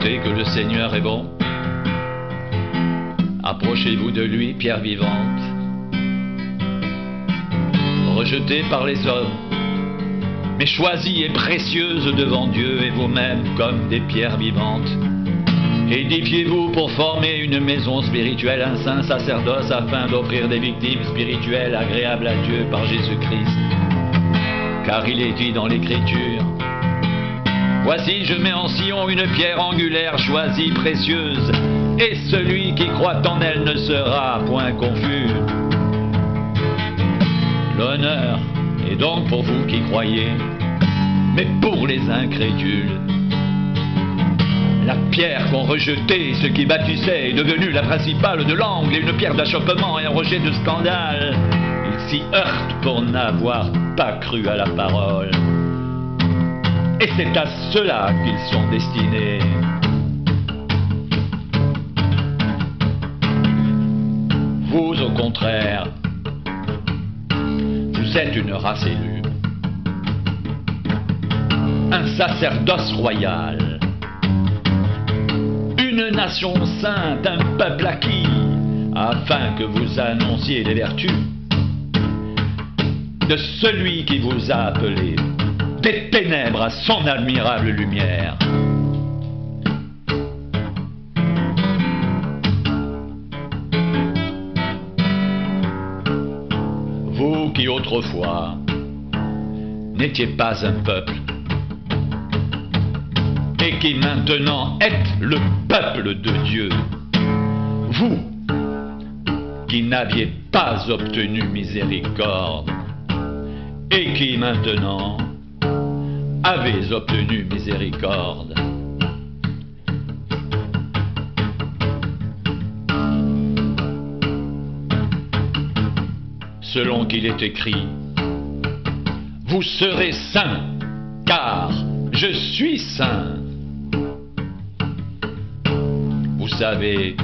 savez que le Seigneur est bon. Approchez-vous de lui, pierre vivante, rejetée par les hommes, mais choisie et précieuse devant Dieu et vous-même comme des pierres vivantes. Édifiez-vous pour former une maison spirituelle, un saint sacerdoce, afin d'offrir des victimes spirituelles agréables à Dieu par Jésus-Christ. Car il est dit dans l'Écriture: voici, je mets en Sion une pierre angulaire choisie, précieuse, et celui qui croit en elle ne sera point confus. L'honneur est donc pour vous qui croyez, mais pour les incrédules, la pierre qu'ont rejetée ceux qui bâtissaient est devenue la principale de l'angle et une pierre d'achoppement et un rocher de scandale. Ils s'y heurtent pour n'avoir pas cru à la parole. Et c'est à cela qu'ils sont destinés. Vous, au contraire, vous êtes une race élue, un sacerdoce royal, une nation sainte, un peuple acquis, afin que vous annonciez les vertus de celui qui vous a appelé des ténèbres à son admirable lumière. Vous qui autrefois n'étiez pas un peuple, et qui maintenant êtes le peuple de Dieu, vous qui n'aviez pas obtenu miséricorde, et qui maintenant avez obtenu miséricorde. Selon qu'il est écrit: vous serez saints, car je suis saint. Vous savez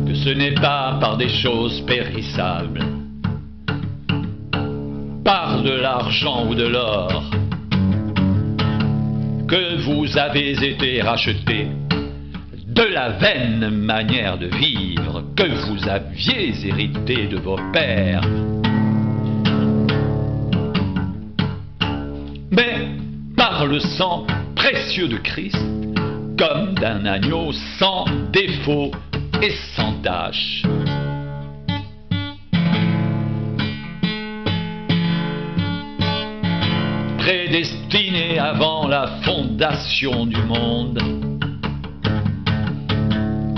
que ce n'est pas par des choses périssables, par de l'argent ou de l'or, que vous avez été rachetés de la vaine manière de vivre que vous aviez hérité de vos pères, mais par le sang précieux de Christ, comme d'un agneau sans défaut et sans tache. Prédestiné avant la fondation du monde,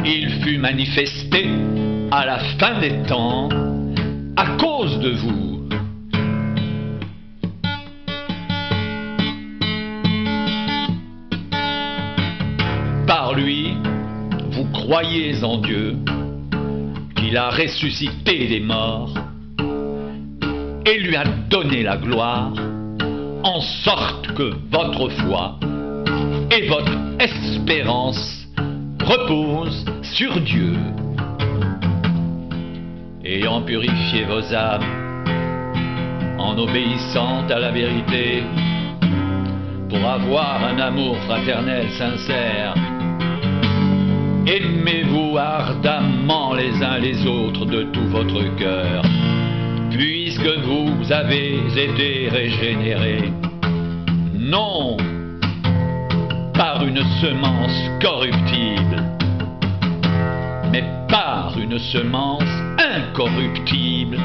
il fut manifesté à la fin des temps à cause de vous. Par lui, vous croyez en Dieu, qu'il a ressuscité des morts et lui a donné la gloire, en sorte que votre foi et votre espérance reposent sur Dieu. Ayant purifié vos âmes en obéissant à la vérité, pour avoir un amour fraternel sincère, aimez-vous ardemment les uns les autres de tout votre cœur, puisque vous avez été régénérés, non par une semence corruptible, mais par une semence incorruptible,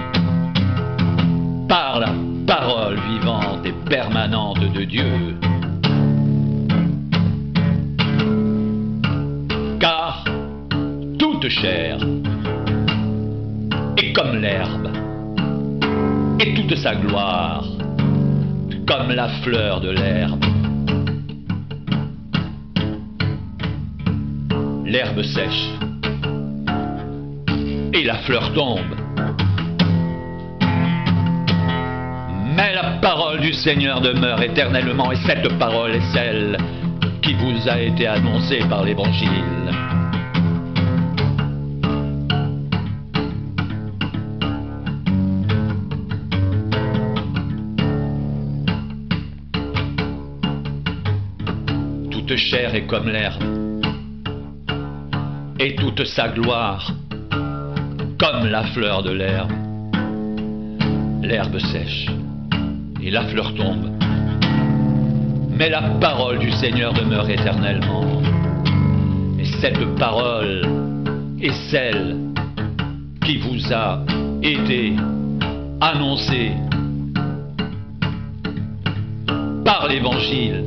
par la parole vivante et permanente de Dieu. Car toute chair est comme l'herbe, et toute sa gloire comme la fleur de l'herbe. L'herbe sèche et la fleur tombe, mais la parole du Seigneur demeure éternellement, et cette parole est celle qui vous a été annoncée par l'Évangile. toute chair est comme l'herbe, et toute sa gloire comme la fleur de l'herbe. L'herbe sèche et la fleur tombe, mais la parole du Seigneur demeure éternellement. Et cette parole est celle qui vous a été annoncée par l'Évangile.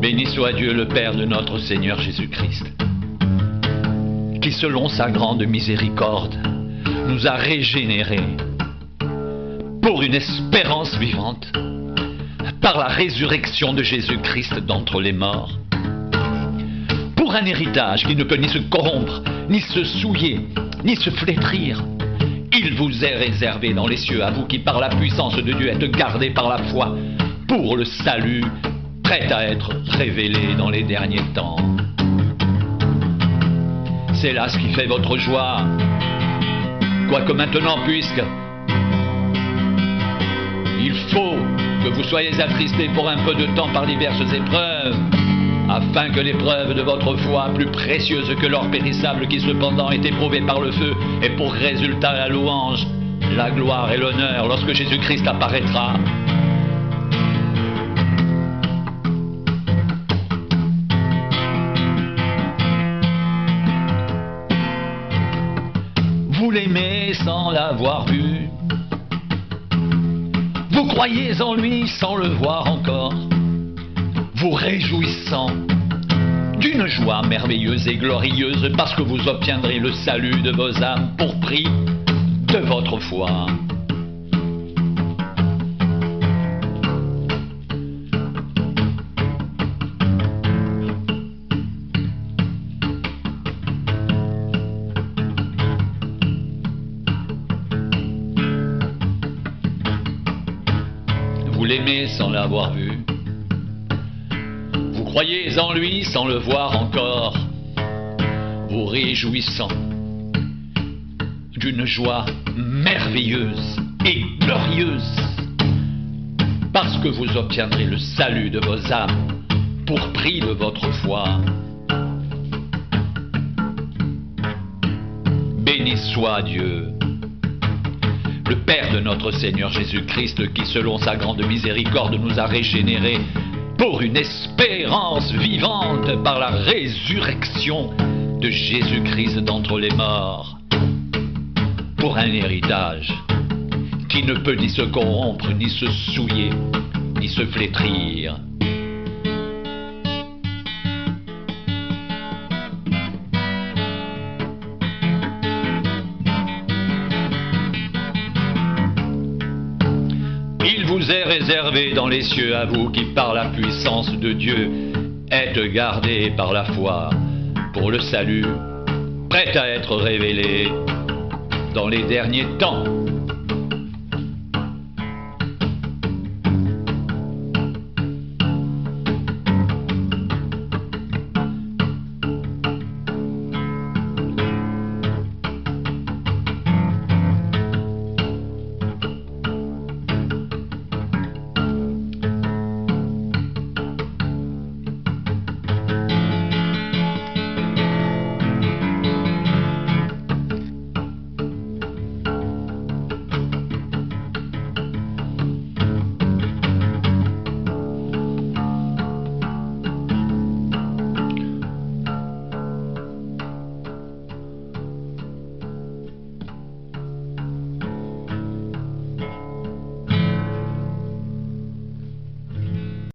Béni soit Dieu le Père de notre Seigneur Jésus-Christ, qui selon sa grande miséricorde nous a régénérés pour une espérance vivante par la résurrection de Jésus-Christ d'entre les morts, pour un héritage qui ne peut ni se corrompre, ni se souiller, ni se flétrir. Il vous est réservé dans les cieux, à vous qui par la puissance de Dieu êtes gardés par la foi pour le salut prêt à être révélé dans les derniers temps. C'est là ce qui fait votre joie, quoique maintenant, puisque il faut que vous soyez attristés pour un peu de temps par diverses épreuves, afin que l'épreuve de votre foi, plus précieuse que l'or périssable qui cependant est éprouvé par le feu, ait pour résultat la louange, la gloire et l'honneur lorsque Jésus-Christ apparaîtra. Vous l'aimez sans l'avoir vu, vous croyez en lui sans le voir encore, vous réjouissant d'une joie merveilleuse et glorieuse parce que vous obtiendrez le salut de vos âmes pour prix de votre foi. Vous l'aimez sans l'avoir vu, vous croyez en lui sans le voir encore, vous réjouissant d'une joie merveilleuse et glorieuse, parce que vous obtiendrez le salut de vos âmes pour prix de votre foi. Béni soit Dieu, le Père de notre Seigneur Jésus-Christ, qui selon sa grande miséricorde nous a régénérés pour une espérance vivante par la résurrection de Jésus-Christ d'entre les morts, pour un héritage qui ne peut ni se corrompre, ni se souiller, ni se flétrir. Il vous est réservé dans les cieux, à vous qui par la puissance de Dieu êtes gardés par la foi pour le salut, prêt à être révélé dans les derniers temps.